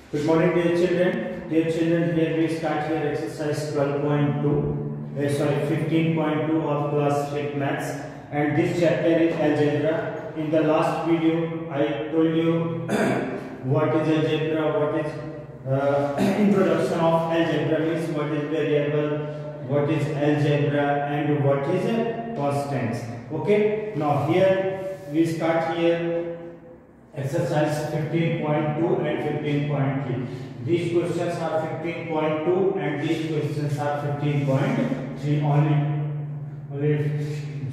Good morning, dear children. Dear children, here we start here exercise 12.2, sorry 15.2 of class 8 maths, and this chapter is algebra. In the last video, I told you what is algebra, what is introduction of algebra means, what is variable, what is algebra, and what is constants. Okay. Now here we start here. Exercise 15.2 and 15.3. These questions are 15.2 and these questions are 15.3. Only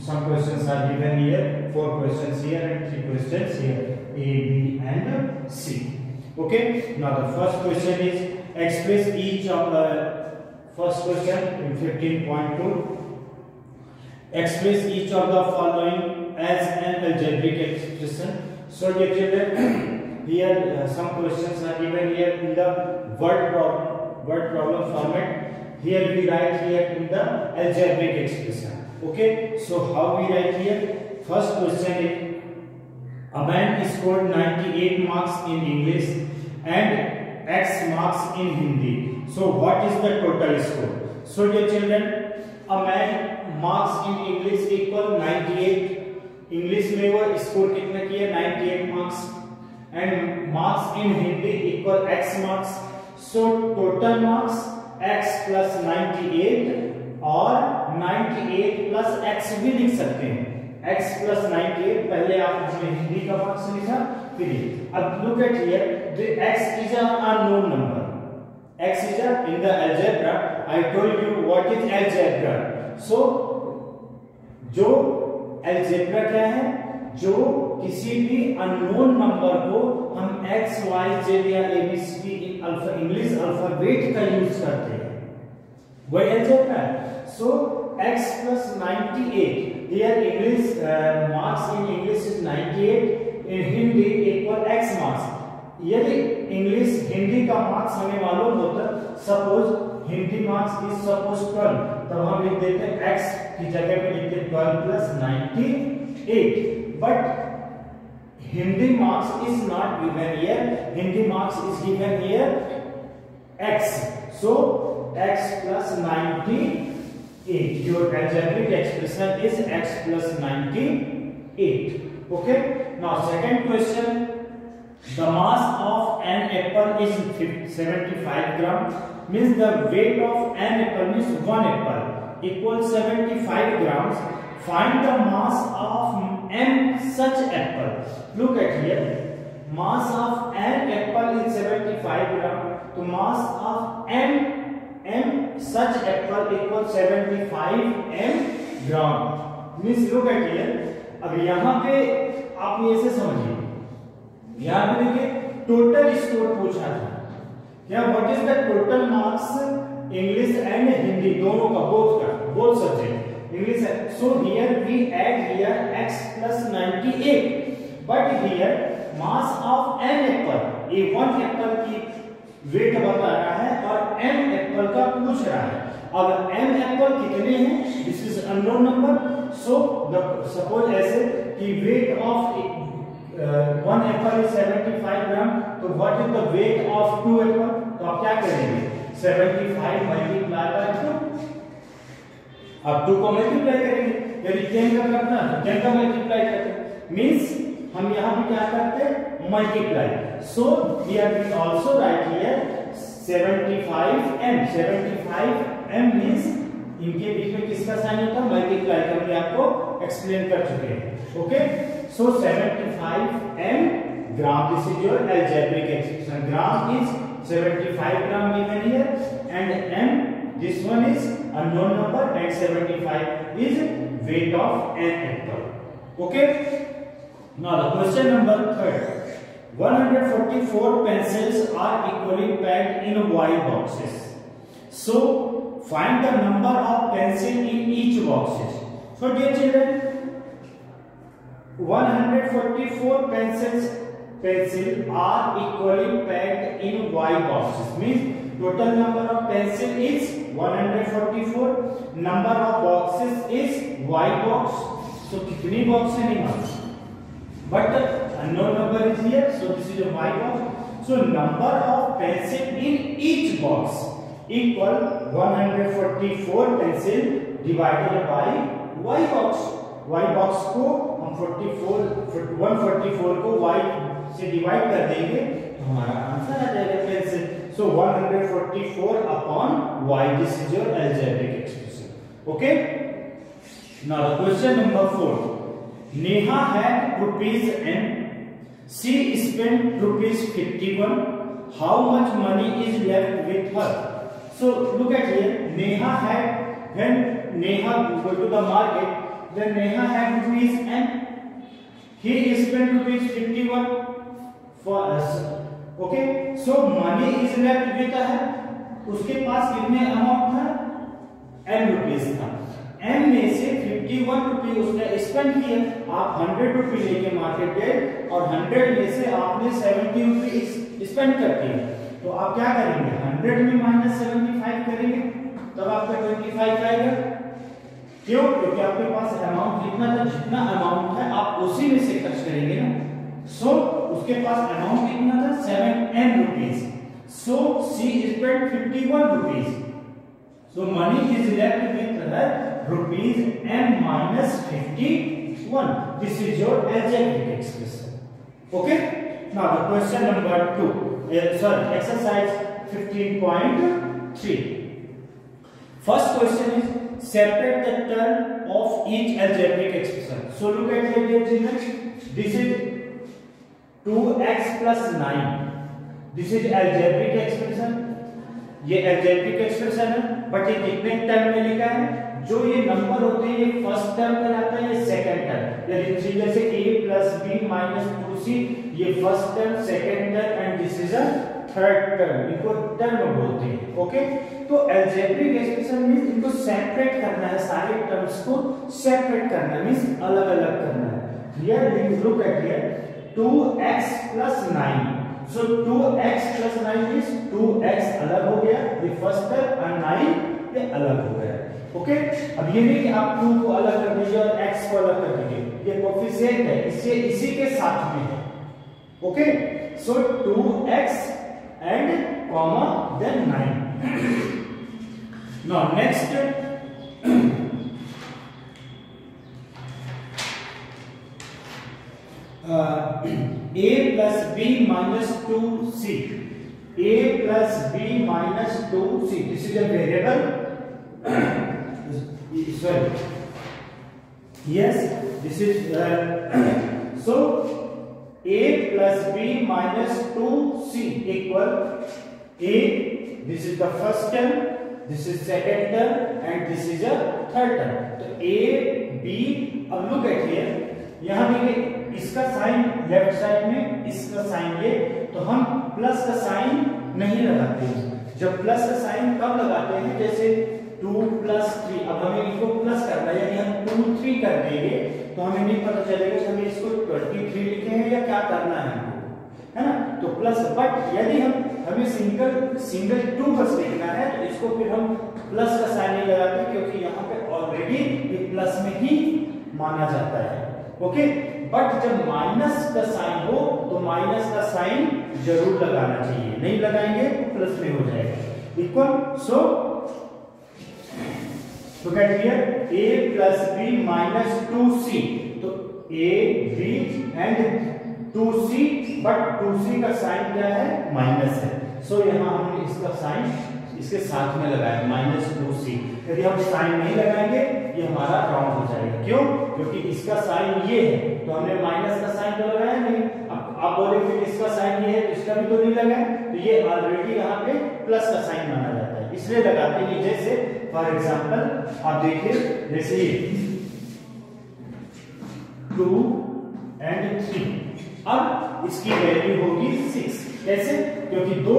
some questions are given here. 4 questions here and 3 questions here. A, B, and C. Okay. Now the first question is express each of the first question in 15.2. Express each of the following as an algebraic expression. So dear children, here some questions are given here in the word problem format. Here we write here in the algebraic expression. Okay, so how we write here? First question is, a man scored 98 marks in English and X marks in Hindi. So what is the total score? So dear children, a man marks in English equal 98. English में वो score कितना किया 98 marks and marks in Hindi equal x marks. So total marks x plus 98 और 98 plus x भी लिख सकते हैं. x plus 98 पहले आपने हिंदी का मार्क्स लिखा फिर अब look at here the x is a unknown number. x is a in the algebra I told you what is algebra. So जो अलजेब्रा क्या है? जो किसी भी अननोन नंबर को हम x, y, z या abcd इन अल्फा इंग्लिश अल्फाबेट का यूज करते हैं वही अलजेब्रा है. सो x plus 98 here English marks in English is 98 in Hindi equal x marks. यदि इंग्लिश हिंदी का मार्क्स हमें मालूम होता, suppose Hindi marks is suppose 12, तब हम लिख देते हैं x की जगह पे लिखते 12 plus 98. But Hindi marks is not given here. Hindi marks is given here x. So x plus 98. Your algebraic expression is x plus 98. Okay. Now second question. The mass of an apple is 75 gram. Means the weight of an apple means one apple equals 75 grams. Find the mass of m such apple. Look at here. Mass of an apple is 75 gram. So mass of m such apple equals 75 m gram. Means look at here. अब यहाँ पे आप ये से समझिए. यहाँ पे देखिए टोटल स्कोर पूछा था क्या? What is the total marks English and Hindi दोनों का, both subject English. So here we add here x plus 98. But here mass of n apple, ये वन एप्पल की वेट बता रहा है और m एप्पल का पूछ रहा है. अब m एप्पल कितने हैं? This is unknown number. So suppose ऐसे कि weight of one apple is 75 gram. तो what is the weight of 2 apple? तो आप क्या करेंगे? 75 multiply by 2. अब 2 को मल्टीप्लाई करेंगे. यदि 10 का करना है तो 10 का मल्टीप्लाई करते मीन्स हम यहाँ पे क्या करते हैं? Multiply. So here we also write here 75m. 75m means इनके बीच में किसका साइन होता है? मल्टीप्लाई का. हमने आपको एक्सप्लेन कर चुके हैं. Okay. So 75m gram. This is your algebraic expression. Gram is 75 gram given here, and m, this one is unknown number, and 75 is weight of an apple. Okay. Now the question number 3. 144 pencils are equally packed in Y boxes. So find the number of pencil in each boxes. So dear children, 144 pencils are equally packed in Y boxes. Means total number of pencil is 144. Number of boxes is Y box. So कितनी box है नहीं मालूम. But unknown number is here. So this is a Y box. So number of pencil in each box equal 144 pencil divided by y box. y box को हम 144 को y से divide कर देंगे तो हमारा आंसर आ जाएगा pencil. So 144 upon y. This is your algebraic expression. Okay. Now the question number 4. Neha had rupees and she spent rupees 51. How much money is left with her? So look at here. Neha had, when Neha go to the market, then Neha had rupees and he spent rupees 51 for us. Okay. So money is left with her. उसके पास कितने amount था? n rupees था. m में से 51 रुपये उसने spend किया. आप 100 रुपये लेके मार्केट गए और 100 में से आपने 70 रुपये स्पेंड कर दिए. तो आप क्या करेंगे? 100 में माइनस 75 करेंगे तब आपका 25 आएगा. क्यों? क्योंकि आपके पास अमाउंट कितना था, जितना अमाउंट है आप उसी में से खर्च करेंगे ना. सो उसके पास अमाउंट कितना था? 7n rupees. So she spend 51 rupees. So money is left with her rupees n minus 51. This is your algebraic expression. Okay. Now the question number 2. Exercise 15.3. First question is separate the term of each algebraic expression. So look at here, dear children. This is 2x plus 9. This is algebraic expression. ये algebraic expression है, but ये कितने term में लिखा है? जो ये number होते हैं ये फर्स्ट टर्म कहलाता है, ये सेकंड टर्म. यानी जैसे a plus b minus 2c ये first term, second term and this is a third term. इनको टर्म बोलते हैं. ओके. तो algebraic expression मींस इनको सेपरेट करना है, सारे टर्म्स को सेपरेट करना मींस अलग अलग करना है. Here look at here 2x plus 9. So 2x plus 9 is 2x अलग हो गया, ये फर्स्ट टर्म और 9 ये अलग हो गया. ओके. अब ये नहीं कि आप 2 को अलग कर दीजिए और x को अलग कर दीजिए, ये कोएफिशिएंट है, इससे इसी के साथ में है. Okay. So 2x and comma then 9. Now next a plus b minus 2c. a plus b minus 2c. This is a variable. Sorry. Yes, this is so a plus b minus 2c equal a. This is the first term, this is second term, and this is a third term. So a b. अब look at here. यहाँ देखिए इसका sign left side में, इसका sign ये, तो हम plus का साइन नहीं लगाते हैं. जब प्लस का साइन कब लगाते हैं? जैसे 2 plus 3. अब हमें इसको प्लस करना है, यानी हम 2 3 कर देंगे तो हमें नहीं पता चलेगा कि हमें इसको 23 लिखे हैं या क्या करना है ना. तो प्लस. बट यदि हमें सिंगल 2 बस लिखना है तो इसको फिर हम प्लस का साइन नहीं लगाते, क्योंकि यहाँ पे ऑलरेडी ये प्लस में ही माना जाता है. ओके. बट जब माइनस का साइन हो तो माइनस का साइन जरूर लगाना चाहिए, नहीं लगाएंगे तो प्लस में हो जाएगा. Equal. So look at here a plus b minus 2c. तो a b and 2c, but 2c का साइन क्या है? माइनस है. सो यहाँ हमने इसका साइन इसके साथ में लगाया माइनस 2c. यदि हम साइन नहीं लगाएंगे ये हमारा रॉन्ग हो जाएगा. क्यों? क्योंकि इसका साइन ये है तो हमने माइनस का साइन तो लगाया नहीं. अब आप बोलेंगे इसका साइन ये है तो इसका भी तो नहीं लगाया, तो ये ऑलरेडी यहाँ पे प्लस का साइन माना जाता है, इसलिए लगाते हैं. जैसे फॉर एग्जांपल आप देखिए, जैसे ये 2 and 3. अब इसकी वैल्यू होगी 6. कैसे? क्योंकि टू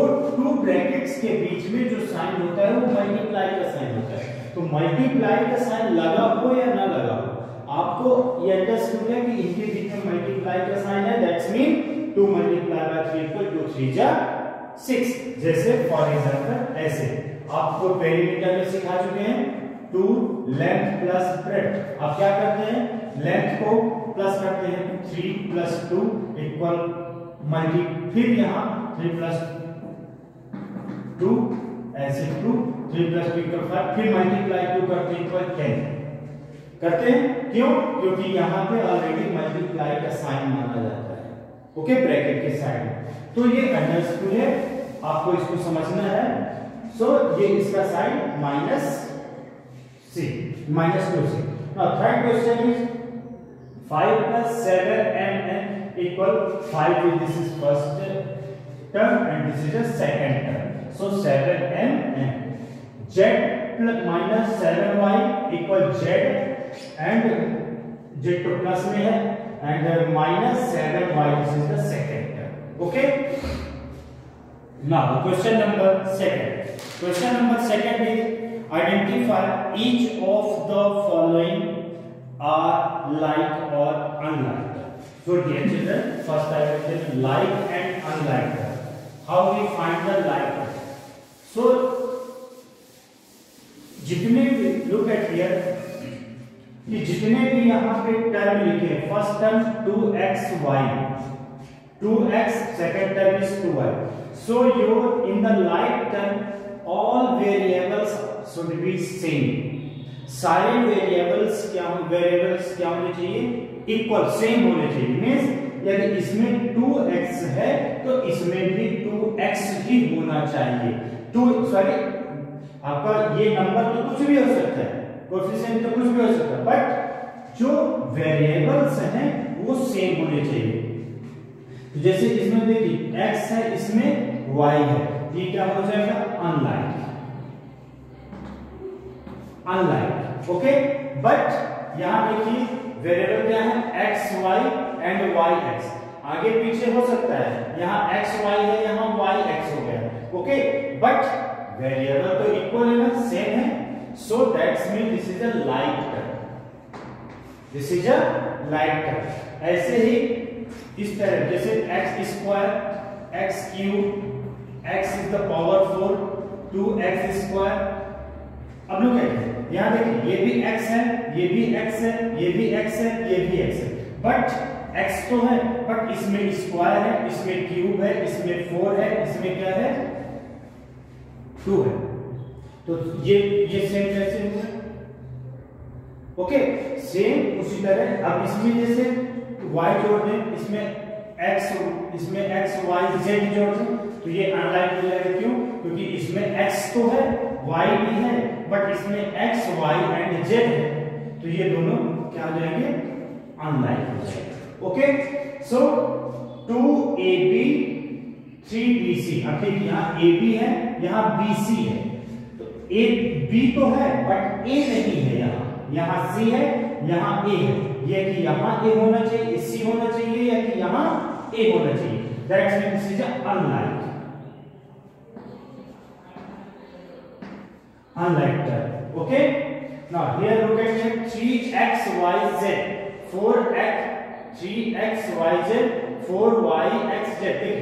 ब्रैकेट्स के बीच में जो साइन होता है वो मल्टीप्लाई का साइन होता है. तो मल्टीप्लाई का साइन लगा हो या ना लगा हो, आपको ये अंडरस्टैंड है कि इनके बीच में मल्टीप्लाई का साइन है. That's mean 2 multiplied by 3 equal to 3 जा 6. जैसे फॉर एग्जांपल ऐसे आपको पेरीमीटर में सिखा चुके हैं 2 लेंथ प्लस ब्रेड्थ. आप क्या करते हैं? लेंथ को प्लस करते हैं. 3 plus 2 equal फिर यहाँ 3 प्लस 2 ऐसे 2 3 प्लस 2 इक्वल 5, फिर मल्टीप्लाई 2 करते इक्वल 10 करते हैं। क्यों? क्योंकि यहाँ पे ऑलरेडी मल्टीप्लाई का साइन माना जाता है, ओके, ब्रैकेट के साइड। तो ये अंडरस्टूड है, आपको इसको समझना है। सो ये इसका sign -2c। Now third question is 5 plus 7mn equal 5. This is first term and this is a second term. So 7mn z plus minus 7y equal z and z तो plus में है and minus 7y. This is the second term. Okay. Now question number second. Question number second is identify each of the following are like or unlike. So dear children, first I will tell like and unlike. How we find the like? So जितने भी look at here कि जितने भी यहाँ पे term लिखे, first term 2xy, 2x, second term is 2y. So your in the like term all variables should be same. सारे variables क्या होने चाहिए? इक्वल, सेम होने चाहिए। मींस यदि इसमें 2x है तो इसमें भी 2x ही होना चाहिए। आपका ये नंबर तो कुछ भी हो सकता है, कोएफिशिएंट तो कुछ भी हो सकता है, बट जो वेरिएबल्स हैं वो सेम होने चाहिए। तो जैसे इसमें देखिए x है, इसमें y है, ये क्या हो जाएगा? Unlike, okay. बट यहां देखिए वेरिएबल क्या है? X Y and Y X, आगे पीछे हो सकता है, यहाँ एक्स वाई है, यहाँ वाई एक्स हो गया, ओके। बट वेरिएबल तो इक्वल है ना, सेम है। So that's mean this is a like term, this is a like term. ऐसे ही इस तरह जैसे x square, x cube, x is the power 4, 2x square. अब लोग कहते हैं यहां देखिए ये भी x है, ये भी x है, ये भी x है, ये भी x है, बट x तो है, बट इसमें स्क्वायर है, इसमें क्यूब है, इसमें 4 है, इसमें क्या है? 2 है। तो ये सेम कैसे होगा? ओके, सेम उसी तरह। अब इसमें जैसे y जोड़ दें, इसमें x y z जोड़ दें, तो ये अनलाइक हो जाएगा। क्यों? क्योंकि इसमें x तो है, y भी है, बट इसमें x y एंड z है, तो ये दोनों क्या हो जाएंगे? अनलाइक हो जाएंगे। ओके, सो 2ab 3bc। अब देखिए यहाँ ab है, यहाँ bc है, तो a b तो है बट a नहीं है, यहाँ c है, यहाँ a है। ये कि यहाँ a होना चाहिए, c होना चाहिए, या कि यहाँ a होना चाहिए। That's mean this is unlike term. Okay, now here look at here 3xyz 4x 3xyz 4yxz। देखिए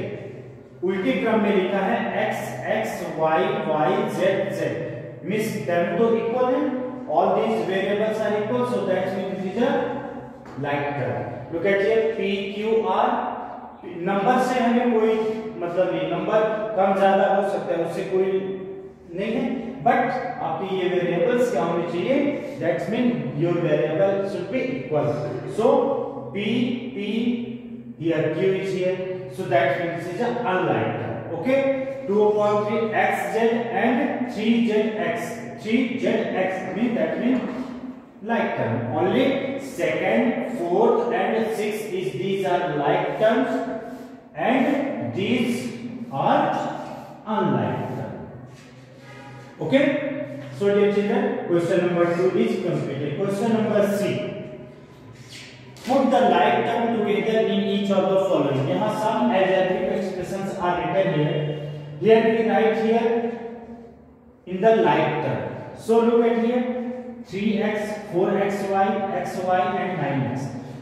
उल्टी क्रम में लिखा है x y y z z, means term तो इक्वल है, all these variables are equal, so that means this is a like term. Look at here p q r, number से हमें कोई मतलब नहीं, नंबर कम ज्यादा हो सकता है, उससे कोई नहीं है, बट आपकी ये वेरिएबल्स क्या होने चाहिए? That's mean your variable should be equal. So p p here q is here, so that means this is an unlike term. Okay, 2/3 xz and 3zx, 3zx mean that means like term. Only second, fourth and sixth is these are like terms and these are unlike terms. Okay, so dear children, question number 2 is completed. Question number 3, put the like term together in each of the following. यहाँ some algebraic expressions are written here. Here we write here in the like term. So look at here 3x 4xy xy and 9x.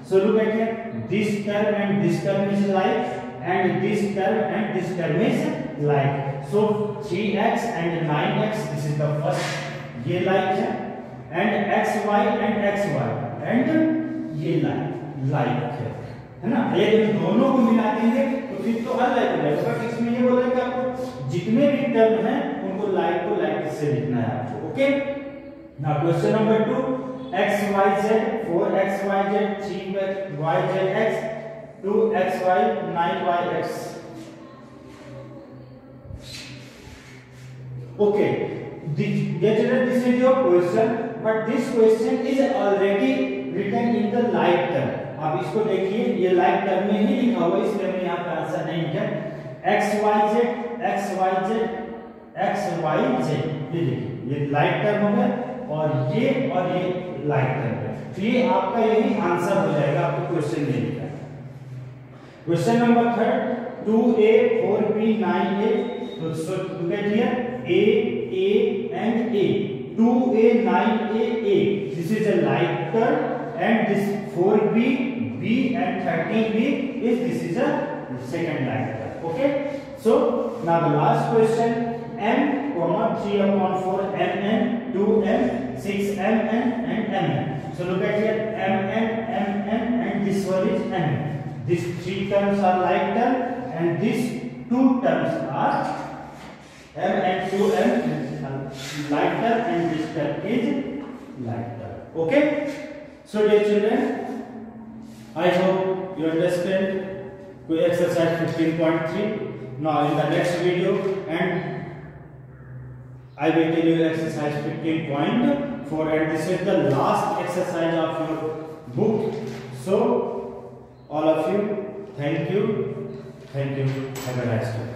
So look at here, this term and this term is like, and this term and this term is like. So 3x and 9x, this is the first, ये like है, and xy and xy and ये like है ना। यदि दोनों को मिला देंगे तो फिर Okay. Now question number 2, x y z, 4x y z, 3y z x, 2x y, 9y x. Okay, this is your question, but this question is already written in the like term. अब इसको देखिए, ये like term में ही लिखा हुआ है, इसलिए मैंने यहाँ पे आंसर नहीं किया। x y z, x y z, x y z, ये देखिए, ये like term हो गया और ये like term है। तो ये आपका यही आंसर हो जाएगा, आपको क्वेश्चन नहीं लिखा। Question number 3, 2a 4b 9a, तो look at here, a and a, 2a 9a a, this is a like term, and this 4b b and 13b this is a second like term. Okay, so now the last question, m, 3/4 mn, 2m, 6mn and mn. So look at here, mn and this one is mn. These three terms are like term and these two terms are m and 2m like term and this term is like term. Okay, so dear children, I hope you understand exercise 15.3. Now in the next video, and I will tell you exercise 15.4, and this is the last exercise of your book. So all of you, thank you, have a nice day.